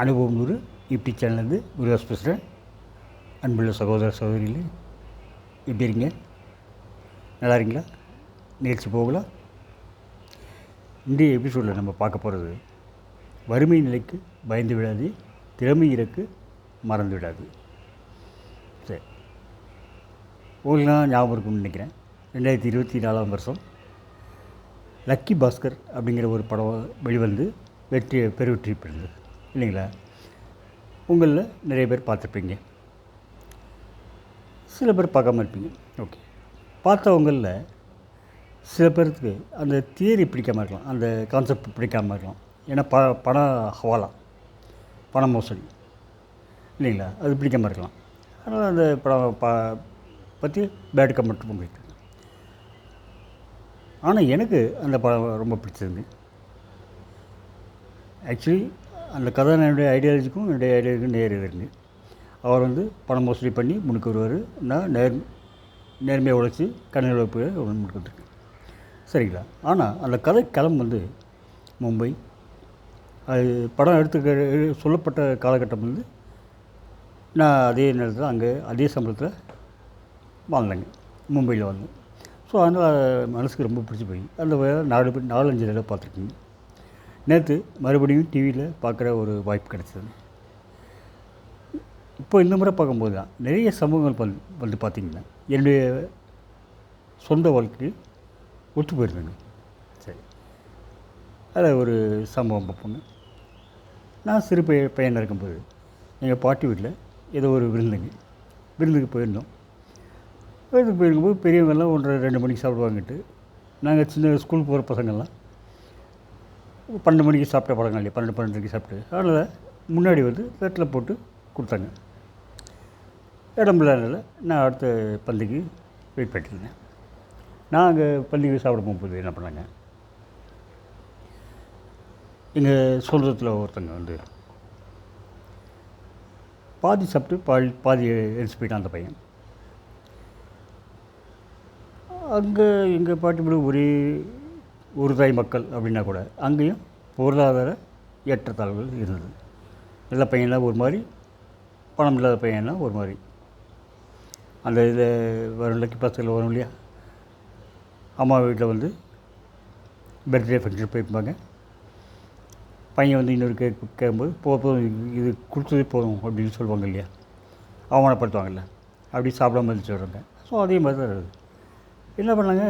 அனுபவம் நூறு யூடியூப் சேனல்லேருந்து குருதாஸ் பேசுகிறேன். அன்புள்ள சகோதர சகோதரிகளே, எப்படி இருக்கீங்க? நல்லா இருக்கீங்களா? நிகழ்ச்சி போகலாம். இன்றைய எபிசோடில் நம்ம பார்க்க போகிறது, வறுமை நிலைக்கு பயந்து விடாது, திறமை இறக்கு மறந்து விடாது. சரி, உங்களுக்குலாம் ஞாபகம் இருக்கும்னு நினைக்கிறேன். 2024 வருஷம் லக்கி பாஸ்கர் அப்படிங்கிற ஒரு படம் வெளிவந்து பெருவெற்றி பெறுது இல்லைங்களா? உங்களில் நிறைய பேர் பார்த்துருப்பீங்க, சில பேர் பார்க்காம இருப்பீங்க. ஓகே, பார்த்தவங்களில் சில பேருக்கு அந்த தியரி பிடிக்காமல் இருக்கலாம், அந்த கான்செப்ட் பிடிக்காமல் இருக்கலாம். ஏன்னா பண ஹவாலா, பண மோசடி இல்லைங்களா, அது பிடிக்காமல் இருக்கலாம். அதனால் அந்த படம் பற்றி பேட் கமெண்ட் பண்ணிட்டு. ஆனால் எனக்கு அந்த படம் ரொம்ப பிடிச்சிருந்து. ஆக்சுவலி அந்த கதை என்னுடைய ஐடியாலஜிக்கும் என்னுடைய ஐடியாலஜிக்கும் நேர் இருந்து. அவர் பணம் மோசடி பண்ணி முன்னுக்கு வருவார். நான் நேர்மையாக உழைச்சி கண்ணீர் உழைப்பு முன்னுக்கு வந்துருக்கு, சரிங்களா? ஆனால் அந்த கதை களம் மும்பை. அது படம் சொல்லப்பட்ட காலகட்டம் நான் அதே நேரத்தில் அங்கே அதே சம்பளத்தில் வாழ்ந்தேங்க, மும்பையில் வந்தேன். ஸோ அதனால் மனசுக்கு ரொம்ப பிடிச்சி போய் அந்த 4-5 தடவை பார்த்துருக்கீங்க. நேற்று மறுபடியும் டிவியில் பார்க்குற ஒரு வாய்ப்பு கிடச்சிது. இப்போ இந்த முறை பார்க்கும்போது தான் நிறைய சம்பவங்கள் பார்த்திங்கன்னா என்னுடைய சொந்த வாழ்க்கை ஒத்து போயிருந்தேங்க. சரி, அதில் ஒரு சம்பவம் பார்ப்போங்க. நான் சிறு பையனாக இருக்கும்போது எங்கள் பாட்டி வீட்டில் ஏதோ ஒரு விருந்துக்கு போயிருந்தோம். போயிருக்கும்போது பெரியவங்கள்லாம் 1-2 மணிக்கு சாப்பிடுவாங்கட்டு, நாங்கள் சின்ன ஸ்கூல் போகிற பசங்கள்லாம் 12 மணிக்கு சாப்பிட்ட பழக்கம் இல்லையா, 12-12 சாப்பிட்டு, அதனால் முன்னாடி தட்டில் போட்டு கொடுத்தாங்க. இடம் இல்லாதனால நான் அடுத்த பந்திக்கு வெயிட் பண்ணிட்டுருந்தேன். நான் அங்கே பந்திக்கு சாப்பிட போகும்போது என்ன பண்ணாங்க, எங்கள் சொந்தத்தில் ஒருத்தங்க பாதி சாப்பிட்டு பாதி எரிச்சு போயிட்டான் அந்த பையன். அங்கே எங்கள் பாட்டி வீடு ஒரு தாய் மக்கள் அப்படின்னா கூட அங்கேயும் பொருளாதார ஏற்றத்தாழ்வுகள் இருந்தது. நல்ல பையன்லாம் ஒரு மாதிரி, பணம் இல்லாத பையன்லாம் ஒரு மாதிரி. அந்த இதில் வரும் லக்கி பாஸ்கரில் வரும் இல்லையா, அம்மா வீட்டில் பர்த்டே ஃபங்க்ஷன் போயிருப்பாங்க. பையன் இன்னொரு கேட்கும்போது போதும், இது கொடுத்ததே போதும் அப்படின்னு சொல்லுவாங்க இல்லையா, அவமானப்படுத்துவாங்கல்ல, அப்படி சாப்பிடாம இருந்துச்சு வருவாங்க. ஸோ அதே மாதிரி தான் இருக்குது. என்ன பண்ணாங்க,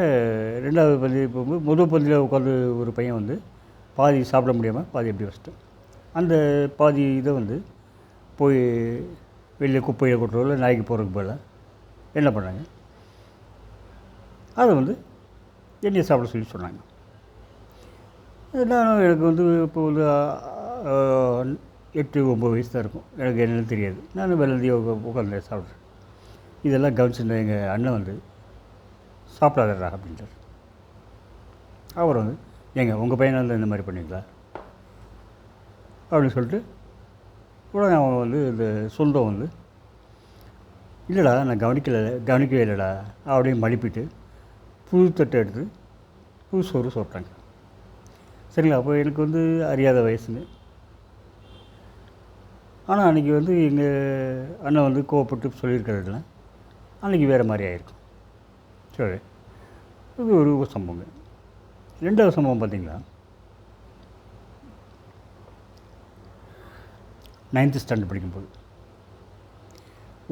2வது பந்தி போகும்போது முதல் பந்தியில் உட்காந்து ஒரு பையன் பாதி சாப்பிட முடியாமல் பாதி எப்படி வச்சுட்டேன். அந்த பாதி இதை போய் வெளியே குப்பையை கொட்டுறோ இல்லை நாய்க்கு போகிறதுக்கு போல என்ன பண்ணாங்க, அதை என்னையை சாப்பிட சொல்லி சொன்னாங்க. நான் எனக்கு இப்போ 8-9 வயசு தான் இருக்கும், எனக்கு என்னென்னு தெரியாது. நான் வெள்ளந்தி உட்காந்து சாப்பிட்றேன். இதெல்லாம் கவனிச்சுருந்தேன் எங்கள் அண்ணன் சாப்பிடாதடா அப்படின்றார். அவர் ஏங்க உங்கள் பையனால் இந்த மாதிரி பண்ணுவீங்களா அப்படின்னு சொல்லிட்டு உடனே அவன் இந்த சொந்தம் இல்லைடா நான் கவனிக்கவே இல்லைடா அப்படின்னு மடிப்பிட்டு புது தட்டை எடுத்து புது சோறு சாப்பிட்டாங்க. சரிங்களா? அப்போ எனக்கு அறியாத வயசுங்க. ஆனால் அன்றைக்கி எங்கள் அண்ணன் கோவப்பட்டு சொல்லியிருக்கிறதுல அன்றைக்கி வேறு மாதிரி ஆகிருக்கும். சரி, இது ஒரு சம்பவங்க. 2வது சம்பவம் பார்த்திங்களா, 9th ஸ்டாண்டர்ட் படிக்கும்போது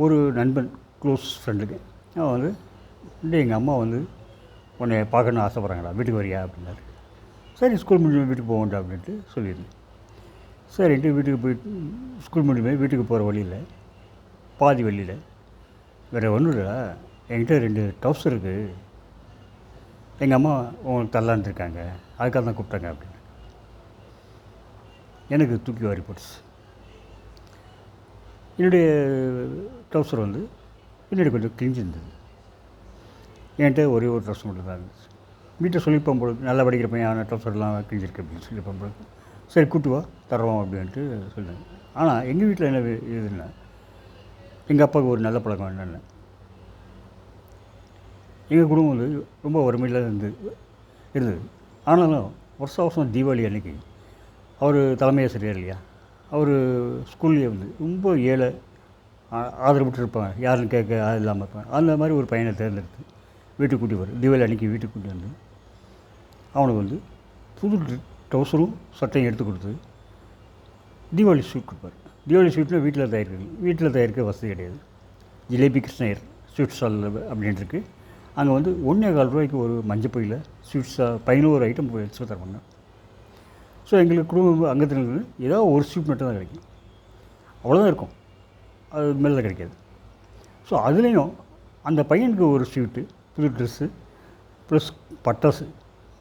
ஒரு நண்பன், க்ளோஸ் ஃப்ரெண்டுக்கு அவன் எங்கள் அம்மா உன்னை பார்க்கணுன்னு ஆசைப்பட்றாங்களா, வீட்டுக்கு வரியா அப்படின்னாரு. சரி, ஸ்கூல் முடிஞ்சு வீட்டுக்கு போக வேண்டாம் அப்படின்ட்டு சொல்லியிருந்தேன். சரின்ட்டு வீட்டுக்கு போயிட்டு ஸ்கூல் முடியுமே வீட்டுக்கு போகிற வழியில் பாதி வழியில் வேறு ஒன்றும் இல்லை, என்கிட்ட 2 டவுசர் இருக்குது, எங்கள் அம்மா உங்களுக்கு தரலான்ட்டு இருக்காங்க, அதுக்காக தான் கூப்பிட்டாங்க அப்படின்னு. எனக்கு தூக்கி வாரி போட்டுச்சு. என்னுடைய டவுசர் பின்னாடி கொஞ்சம் கிழிஞ்சிருந்தது. என்கிட்ட ஒரே ஒரு ட்ரெஸ் மட்டும் தான் இருந்துச்சு. வீட்டை சொல்லிப்போம் பொழுது, நல்லா படிக்கிற பையன் டவுசர்லாம் கிழிஞ்சிருக்கு அப்படின்னு சொல்லிப்போம் பொழுது, சரி கூட்டு வா தரோம் அப்படின்ட்டு சொல்லுவேன். ஆனால் எங்கள் வீட்டில் என்ன இதுன்னா, எங்கள் அப்பாவுக்கு ஒரு நல்ல பழக்கம் என்னென்ன, எங்கள் குடும்பம் ரொம்ப வறுமையில் இருந்தது. ஆனாலும் வருஷம் தீபாவளி அன்றைக்கி அவர் தலைமை ஆசிரியர் இல்லையா, அவர் ஸ்கூல்லேயே வந்து ரொம்ப ஏழை, ஆதரவுட்டு இருப்பாங்க, யாருன்னு கேட்க ஆள் இல்லாமல் இருப்பாங்க. அந்த மாதிரி ஒரு பையனை தேர்ந்தெடுத்து வீட்டுக்கு கூட்டி வரும். தீபாவளி அன்றைக்கி வீட்டுக்கு கூட்டி வந்து அவனுக்கு வந்து புது ட்ரௌசரும் சட்டையும் எடுத்து கொடுத்து தீபாவளி ஸ்வீட் கொடுப்பார். தீபாவளி ஸ்வீட்டில் வீட்டில் தயாரிக்க வசதி கிடையாது. ஜிலேபி கிருஷ்ணயர் ஸ்வீட் ஸ்டால் அப்படின்ட்டு இருக்குது. அங்கே வந்து 1.25 ரூபாய்க்கு ஒரு மஞ்சள் பையில் ஸ்வீட்ஸாக 11 ஐட்டம் எக்ஸ்ட்ரா தருவாங்க. ஸோ எங்களுக்கு குடும்ப அங்கத்தினருக்கு ஏதாவது ஒரு ஸ்வீட் மட்டும் தான் கிடைக்கும், அவ்வளோதான் இருக்கும், அது மேலே கிடைக்காது. ஸோ அதுலேயும் அந்த பையனுக்கு ஒரு ஸ்வீட்டு, புது ட்ரெஸ்ஸு, ப்ளஸ் பட்டாசு,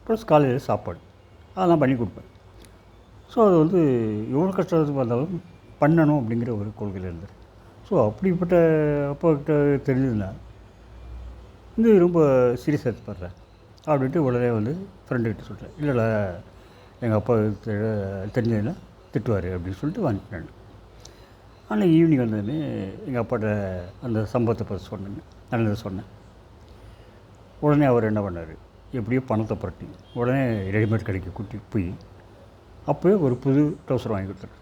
ப்ளஸ் காலையில் சாப்பாடு, அதெல்லாம் பண்ணி கொடுப்பேன். ஸோ அது வந்து எவ்வளோ கஷ்டத்துக்கு வந்தாலும் பண்ணணும் அப்படிங்கிற ஒரு கொள்கையில் இருந்தார். ஸோ அப்படிப்பட்ட அப்பாக்கிட்ட தெரிஞ்சதுன்னா இது ரொம்ப சீரியஸாக எடுத்துப்படுறேன் அப்படின்ட்டு உடனே வந்து ஃப்ரெண்டுக்கிட்ட சொல்கிறேன். இல்லைல்ல, எங்கள் அப்பா தெரிஞ்சதுன்னா திட்டுவார் அப்படின்னு சொல்லிட்டு வந்துட்டேன். ஆனால் ஈவினிங் வந்ததுமே எங்கள் அப்பாட்ட அந்த சம்பவத்தை பற்றி சொன்னேங்க, நல்லதை சொன்னேன். உடனே அவர் என்ன பண்ணார், எப்படியோ பணத்தை புரட்டி உடனே ரெடிமேட் கடைக்கு கூட்டி போய் அப்போயே ஒரு புது ட்ரௌசர் வாங்கி கொடுத்தாரு.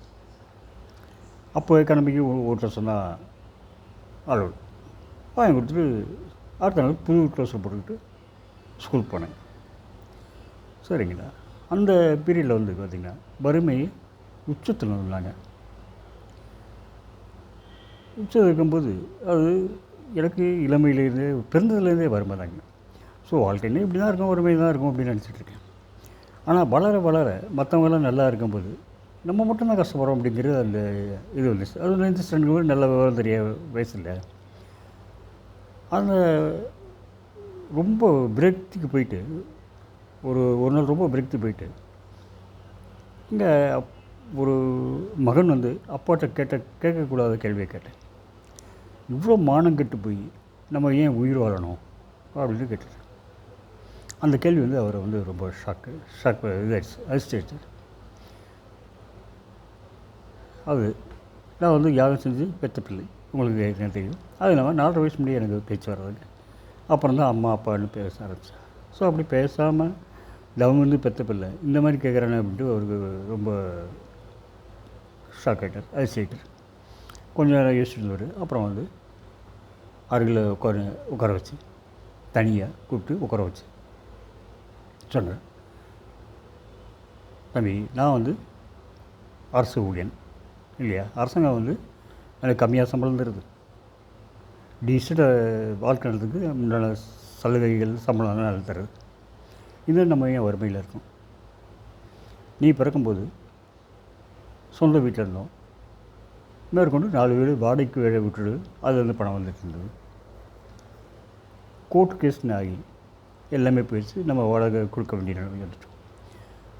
அப்போவே கிளம்பிக்கு ஒரு ட்ரௌசர் தான் அலோடு வாங்கி கொடுத்துட்டு அடுத்த நாள் புது ட்ரௌசர் போட்டுக்கிட்டு ஸ்கூல் போனேன். சரிங்களா, அந்த பீரியடில் வந்து பார்த்திங்கன்னா வறுமை உச்சத்தில் இருந்தாங்க. உச்சத்தில் இருக்கும்போது அது எனக்கு இளமையிலேருந்தே பிறந்ததுலேருந்தே வறுமை தாங்க. ஸோ வாழ்க்கையிலே இப்படி தான் இருக்கும், வறுமை தான் இருக்கும் அப்படின்னு நினச்சிட்ருக்கேன். ஆனால் வளர வளர மற்றவங்களாம் நல்லா இருக்கும்போது நம்ம மட்டும்தான் கஷ்டப்படுறோம் அப்படிங்கிறது அந்த இது வந்துச்சு. அது 9th ஸ்டாண்டர்ட் நல்ல விவரம் தெரிய வயசில் அந்த ரொம்ப பிரேக்திக்கு போயிட்டு ஒரு நாள் ரொம்ப பிரேக்தி போயிட்டு இங்கே ஒரு மகன் வந்து அப்பாட்ட கேட்கக்கூடாத கேள்வியை கேட்டேன். இவ்வளோ மானம் கெட்டு போய் நம்ம ஏன் உயிர் வாழணும் அப்படின்னு கேட்டுட்டேன். அந்த கேள்வி வந்து அவரை வந்து ரொம்ப ஷாக் இதாகிடுச்சு, அதிர்ஷ்டாச்சு. அது நான் வந்து யாகம் செஞ்சு பெற்ற பிள்ளை, உங்களுக்கு என்ன தெரியும். அது இல்லாமல் 4.5 வயசு முடிய எனக்கு பேச்சு வர்றதுக்கு அப்புறம் தான் அம்மா அப்பான்னு பேச ஆரம்பித்தேன். ஸோ அப்படி பேசாமல் தவம் வந்து பெற்ற பிள்ளை இந்த மாதிரி கேட்குறானே அப்படின்ட்டு அவருக்கு ரொம்ப ஷாக் ஆகிட்டார், அதிர்ஷ்டாயிட்டார். கொஞ்சம் நேரம் யோசிச்சுட்டு அப்புறம் வந்து அருகில் உட்கார வச்சு தனியாக கூப்பிட்டு உட்கார வச்சு சொன்னேன், தம்பி, நான் வந்து அரசு ஊழியன் இல்லையா, அரசாங்கம் வந்து எனக்கு கம்மியாக சம்பளம் தருது, டீசெண்டாக வாழ்க்கை நடத்துக்கு உண்டான சலுகைகள் சம்பளம் நல்லா தருது, இது நம்ம ஏன் வறுமையில் இருக்கோம். நீ பிறக்கும்போது சொந்த வீட்டில் இருந்தோம், மேற்கொண்டு 4 வீடு வாடகைக்கு வேலை விட்டுடு, அது வந்து பணம் வந்துட்டு இருந்தது. கோர்ட் கேஸ்னு ஆகி எல்லாமே போயிடுச்சு, நம்ம வாடகை கொடுக்க வேண்டிய நிலைமை வந்துட்டோம்.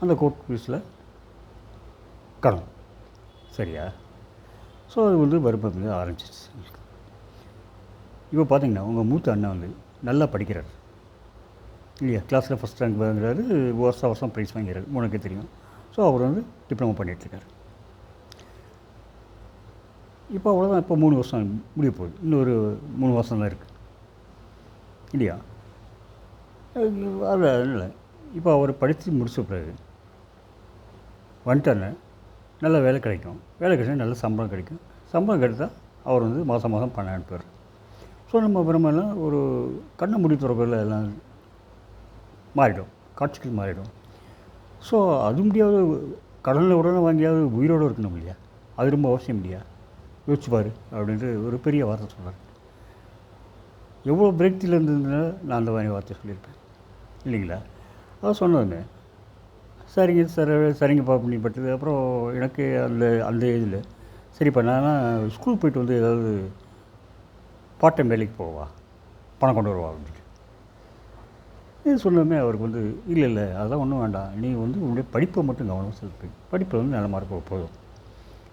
அந்த கோர்ட் ஃபீஸில் கடன், சரியா. ஸோ அது வந்து வறுமை வந்து ஆரம்பிச்சிச்சு. இப்போ பார்த்திங்கன்னா உங்கள் மூத்த அண்ணன் வந்து நல்லா படிக்கிறார் இல்லையா, கிளாஸில் ஃபஸ்ட் ரேங்க் வாங்குறாரு, வருஷம் ப்ரைஸ் வாங்கிறாரு, உனக்கே தெரியும். ஸோ அவர் வந்து டிப்ளமோ பண்ணிகிட்ருக்காரு. இப்போ அவ்வளோதான், இப்போ 3 வருஷம் முடிய போகுது, இன்னொரு 3 வருஷம் தான் இருக்குது இல்லையா. அதனால் இப்போ அவர் படித்து முடித்த பிறகு வந்துட்டாருன்னு நல்ல வேலை கிடைக்கும், வேலை கிடைச்சா நல்ல சம்பளம் கிடைக்கும், சம்பளம் கிடைத்தால் அவர் வந்து மாதம் பணம் அனுப்புவார். ஸோ நம்ம பிரமெல்லாம் ஒரு கண்ணை முடி துறப்பில் எல்லாம் மாறிடும், காட்சிகள் மாறிடும். ஸோ அது முடியாத கடலில் உடனே வாங்கியாவது உயிரோடு இருக்கணும் இல்லையா, அது ரொம்ப அவசியம் இல்லையா, யோசிச்சுப்பார் அப்படின்ட்டு ஒரு பெரிய வார்த்தை சொல்கிறார். எவ்வளோ பிரேக்தியில் இருந்ததுன்னா நான் அந்த மாதிரி வார்த்தை சொல்லியிருப்பேன் இல்லைங்களா. அதை சொன்னதுமே சரிங்கப்பா அப்படிப்பட்டது. அப்புறம் எனக்கு அந்த ஏஜில் சரிப்பா நான் ஸ்கூல் போய்ட்டு வந்து ஏதாவது பார்ட் டைம் வேலைக்கு போவா, பணம் கொண்டு வருவா அப்படின்ட்டு இது சொன்னதுமே அவருக்கு வந்து இல்லை அதெல்லாம் ஒன்றும் வேண்டாம், நீ வந்து உன்னுடைய படிப்பை மட்டும் கவனம் செலுத்து, படிப்பில் வந்து நல்ல மார்க் போதும்,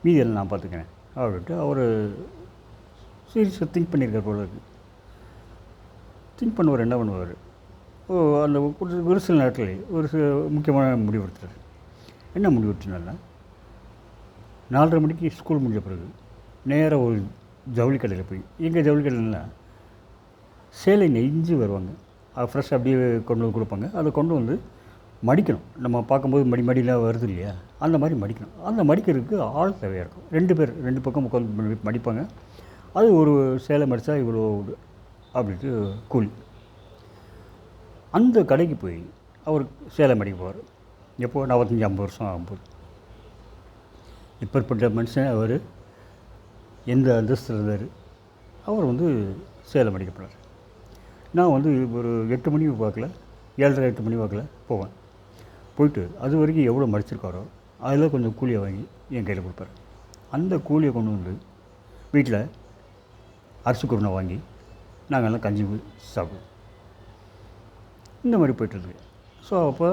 மீதியெல்லாம் நான் பார்த்துக்கிறேன் அப்படின்ட்டு அவர் சீரியஸாக திங்க் பண்ணியிருக்கார் போல இருக்குது. திங்க் பண்ணுவார், என்ன பண்ணுவார், அந்த ஒரு சில நேரத்தில் ஒரு முக்கியமான முடிவு எடுத்துட்டார். என்ன முடிவு எடுத்துனால 4:30 மணிக்கு ஸ்கூல் முடிஞ்ச பிறகு நேராக ஒரு ஜவுளி கடையில் போய், எங்கள் ஜவுளி கடையிலலாம் சேலை நெஞ்சு வருவாங்க, ஃப்ரெஷ் அப்படியே கொண்டு வந்து கொடுப்பாங்க, அதை கொண்டு வந்து மடிக்கணும். நம்ம பார்க்கும்போது மடிலாம் வருது இல்லையா, அந்த மாதிரி மடிக்கணும். அந்த மடிக்கிறதுக்கு ஆள் தேவையாக இருக்கும். 2 பேர் 2 பக்கம் உட்காந்து மடிப்பாங்க. அது ஒரு சேலை மடித்தா இவ்வளோ அப்படின்ட்டு கூலி. அந்த கடைக்கு போய் அவர் சேலை மடிக்க போவார். எப்போது 45-50 வருஷம் ஆகும்போது. இப்பேற்பட்ட மனுஷன் அவர் எந்த அந்தஸ்தில் இருந்தார். அவர் வந்து சேலை மடிக்க போனார். நான் வந்து ஒரு 8 மணி வாக்கில் 7:30 8 மணி வாக்கில் போவேன். போயிட்டு அது வரைக்கும் எவ்வளோ மடிச்சிருக்காரோ அதில் கொஞ்சம் கூலியை வாங்கி என் கையில் கொடுப்பாரு. அந்த கூலியை கொண்டு வந்து வீட்டில் அரிசி குருணை வாங்கி நாங்கள் எல்லாம் கஞ்சி சாப்பிடுவோம். இந்த மாதிரி போய்ட்டுருக்கு. ஸோ அப்போ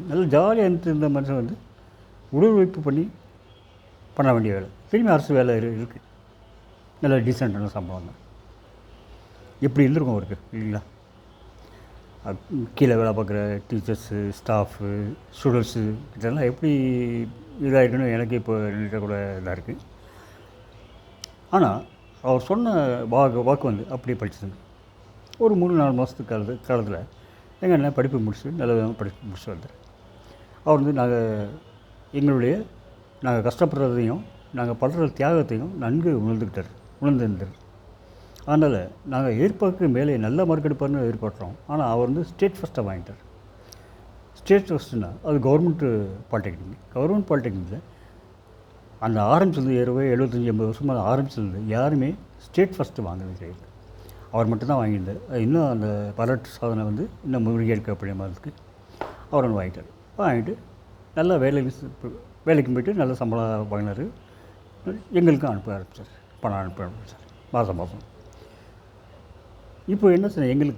நல்லா ஜாலியாக இருந்த மனுஷன் வந்து உடற்பயிற்சி பண்ண வேண்டிய வேலை. திரும்பி அரசு வேலை இருக்குது. நல்லா டீசெண்டான சம்பளம் தான். எப்படி இருந்திருக்கும் அவருக்கு இல்லைங்களா? கீழே வேலை பார்க்குற டீச்சர்ஸு, ஸ்டாஃபு, ஸ்டூடெண்ட்ஸு இதெல்லாம் எப்படி இதாகிருக்குன்னு எனக்கு இப்போ நினைக்க கூட இதாக இருக்குது. ஆனால் அவர் சொன்ன வாக்கு வந்து அப்படியே படிச்சதுங்க. ஒரு 3-4 மாதத்துக்கு காலத்தில் எங்கள் அண்ணன் படிப்பு முடிச்சு நல்ல விதமாக படிப்பு முடிச்சு வந்தார். அவர் வந்து நாங்கள் கஷ்டப்படுறதையும் நாங்கள் படுற தியாகத்தையும் நன்கு உணர்ந்திருந்தார். அதனால் நாங்கள் எதிர்பார்க்குற மேலே நல்ல மார்க் எடுப்பார்னு எதிர்பார்க்குறோம். ஆனால் அவர் வந்து ஸ்டேட் ஃபஸ்ட்டாக வாங்கிட்டார். ஸ்டேட் ஃபஸ்ட்டுன்னா அது கவர்மெண்ட்டு பாலிடெக்னிக்கில் அந்த ஆரம்பிச்சது 75-80 வருஷமாக ஆரம்பிச்சது யாருமே ஸ்டேட் ஃபஸ்ட்டு வாங்கினது கிடையாது. அவர் மட்டும்தான் வாங்கியிருந்தார். இன்னும் அந்த வரலாற்று சாதனை வந்து இன்னும் முறியடிக்கப்படிய மாதிரி அவர் ஒன்று வாங்கிட்டு நல்லா வேலைக்கு போய்ட்டு நல்ல சம்பளம் வாங்கினார். எங்களுக்கும் அனுப்ப ஆரம்பித்தார். பணம் அனுப்ப ஆரம்பித்தார் மாதம். இப்போ என்ன சொன்ன, எங்கள்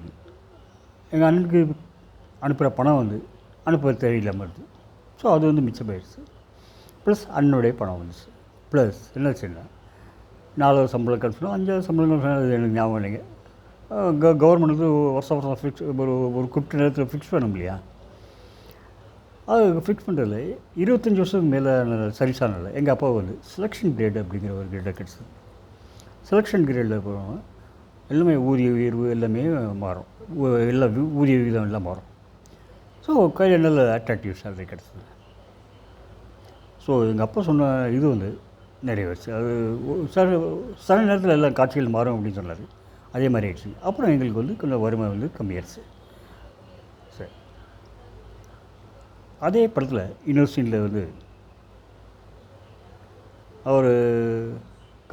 அண்ணனுக்கு அனுப்புகிற பணம் வந்து அனுப்ப தேவையில்லாமல் இருக்குது. ஸோ அது வந்து மிச்சமாயிடுச்சு. ப்ளஸ் அண்ணனுடைய பணம் வந்துச்சு. ப்ளஸ் என்ன செய்யணும், 4வது சம்பளம் கழிச்சோம், 5வது சம்பளம் கழிச்சோம். அது எனக்கு ஞாபகம் இல்லைங்க. கவர்மெண்ட் வந்து வருஷம் ஃபிக்ஸ் ஒரு குறிப்பிட்ட நேரத்தில் ஃபிக்ஸ் பண்ண முடியா. அது ஃபிக்ஸ் பண்ணுறதில்ல. 25 வருஷத்துக்கு மேலே சர்வீஸ் ஆனதில்ல. எங்கள் அப்பா வந்து செலெக்ஷன் கிரேடு அப்படிங்கிற ஒரு கிரேடை கிடச்சிது. செலெக்ஷன் கிரேடில் போகிறவங்க எல்லாமே ஊதிய உயர்வு எல்லாமே மாறும். எல்லா ஊதிய விகிதம் எல்லாம் மாறும். ஸோ கையில் நல்ல அட்ராக்டிவ் சேலரி கிடச்சிது. ஸோ எங்கள் அப்பா சொன்ன இது வந்து நிறைவேறிச்சு. அது சில நேரத்தில் எல்லாம் காட்சிகள் மாறும் அப்படின்னு சொன்னார். அதே மாதிரி ஆயிடுச்சு. அப்புறம் எங்களுக்கு வந்து கொஞ்சம் வறுமை வந்து கம்மியாயிடுச்சு. சரி, அதே படத்தில் யூனிவர்சிட்டியில் வந்து அவர்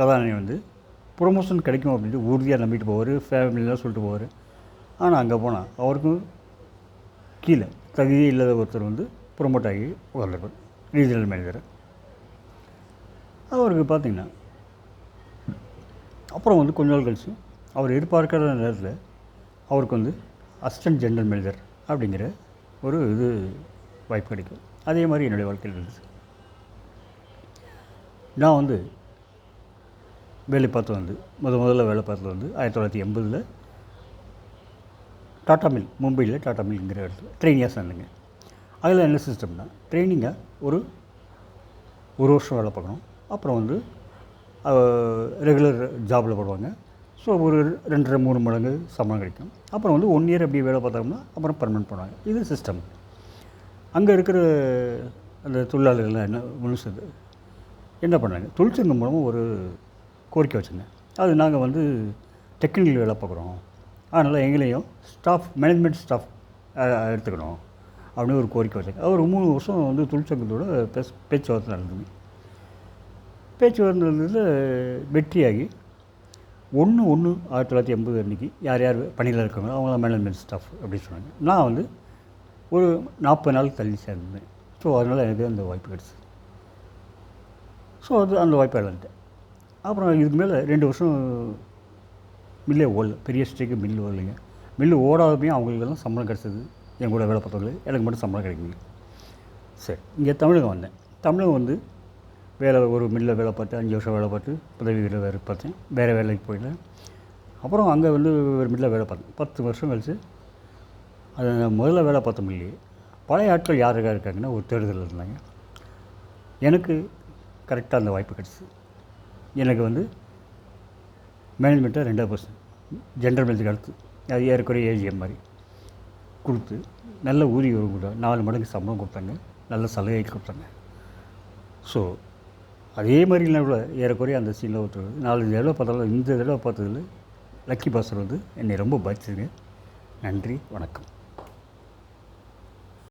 கதாநாயகன் வந்து ப்ரொமோஷன் கிடைக்கும் அப்படின்ட்டு உறுதியாக நம்பிட்டு போவார். ஃபேமிலியெலாம் சொல்லிட்டு போவார். ஆனால் அங்கே போனால் அவருக்கும் கீழே தகுதியே இல்லாத ஒருத்தர் வந்து ப்ரொமோட் ஆகி உட்காந்துருப்பார், ரீஜனல் மேனேஜர். அவருக்கு பார்த்திங்கன்னா அப்புறம் வந்து கொஞ்ச நாள் கழிச்சு அவர் எதிர்பார்க்காத நேரத்தில் அவருக்கு வந்து அசிஸ்டன்ட் ஜெனரல் மேனேஜர் அப்படிங்கிற ஒரு வாய்ப்பு கிடைக்கும். அதே மாதிரி என்னுடைய வாழ்க்கையில் இருந்துச்சு. நான் வந்து வேலை பார்த்தது வந்து முதல்ல வேலை பார்த்தது வந்து 1980 டாட்டா மில், மும்பையில் டாட்டா மில்ங்கிற இடத்துல ட்ரெயினியாக சேர்ந்துங்க. அதில் என்ன சிஸ்டம்னா, ட்ரைனிங்காக ஒரு வருஷம் வேலை பார்க்கணும். அப்புறம் வந்து ரெகுலர் ஜாபில் போடுவாங்க. ஸோ ஒரு 2.5-3 மடங்கு சம்பளம் கிடைக்கும். அப்புறம் வந்து 1 இயர் அப்படி வேலை பார்த்தோம்னா அப்புறம் பர்மனெண்ட் பண்ணுவாங்க. இது சிஸ்டம். அங்கே இருக்கிற அந்த தொழிலாளர்கள்லாம் என்ன பண்ணாங்க, தொழிற்சங்கம் மூலமாக ஒரு கோரிக்கை வச்சுங்க. அது நாங்கள் வந்து டெக்னிக்கல் வேலை பார்க்குறோம், அதனால் எங்களையும் மேனேஜ்மெண்ட் ஸ்டாஃப் எடுத்துக்கணும் அப்படின்னு ஒரு கோரிக்கை வச்சாங்க. அவர் 3 வருஷம் வந்து தொழிற்சங்கத்தோட பேச்சுவார்த்தை நடந்தது. பேச்சுவார்த்தை வெற்றியாகி 1/1/1980 அன்றைக்கி யார் பணியில் இருக்காங்களோ அவங்களாம் மேனேஜ்மெண்ட் ஸ்டாஃப் அப்படின்னு சொன்னாங்க. நான் வந்து ஒரு 40 நாளுக்கு தள்ளி சேர்ந்தேன். ஸோ அதனால் எனக்கு அந்த வாய்ப்பு கிடச்சிது. ஸோ அந்த வாய்ப்பை இழந்துட்டேன். அப்புறம் இதுக்கு மேலே 2 வருஷம் மில்லே ஓடல. பெரிய ஸ்டேக்கு மில்லு ஓடலைங்க. மில்லு ஓடாதப்பையும் அவங்களுக்கெல்லாம் சம்பளம் கிடச்சிது. என் கூட வேலை பார்த்தவங்களுக்கு எனக்கு மட்டும் சம்பளம் கிடைக்குங்க. சரி, இங்கே தமிழகம் வந்தேன். தமிழகம் வந்து ஒரு மில்லில் வேலை பார்த்து 5 வருஷம் வேலை பார்த்து பதவியில் வேலை பார்த்தேன். வேறு வேலைக்கு போயிட்டேன். அப்புறம் அங்கே வந்து ஒரு மில்லில் வேலை பார்த்தேன். 10 வருஷம் கழிச்சு அது முதல்ல வேலை பார்த்த மில்லையே பழைய ஆட்கள் யாருக்காக இருக்காங்கன்னா ஒரு தேடுதல் இருந்தாங்க. எனக்கு கரெக்டாக அந்த வாய்ப்பு கிடச்சிது. எனக்கு வந்து மேனேஜ்மெண்ட்டை 2% ஜென்ரல் மேனேஜருக்கு அடுத்து அது ஏறக்குறைய ஏஜிஎம் மாதிரி கொடுத்து நல்ல ஊதியம் கூட 4 மடங்கு சம்பளம் கொடுத்தாங்க, நல்ல சலுகை கொடுத்தாங்க. ஸோ அதே மாதிரிலாம் கூட ஏறக்குறைய அந்த சீனில் ஒருத்தர் 4 தடவை பார்த்தாலும் இந்த தடவை பார்த்ததில் லக்கி பாஸ்கர் வந்து என்னை ரொம்ப பாதிச்சதுங்க. நன்றி, வணக்கம்.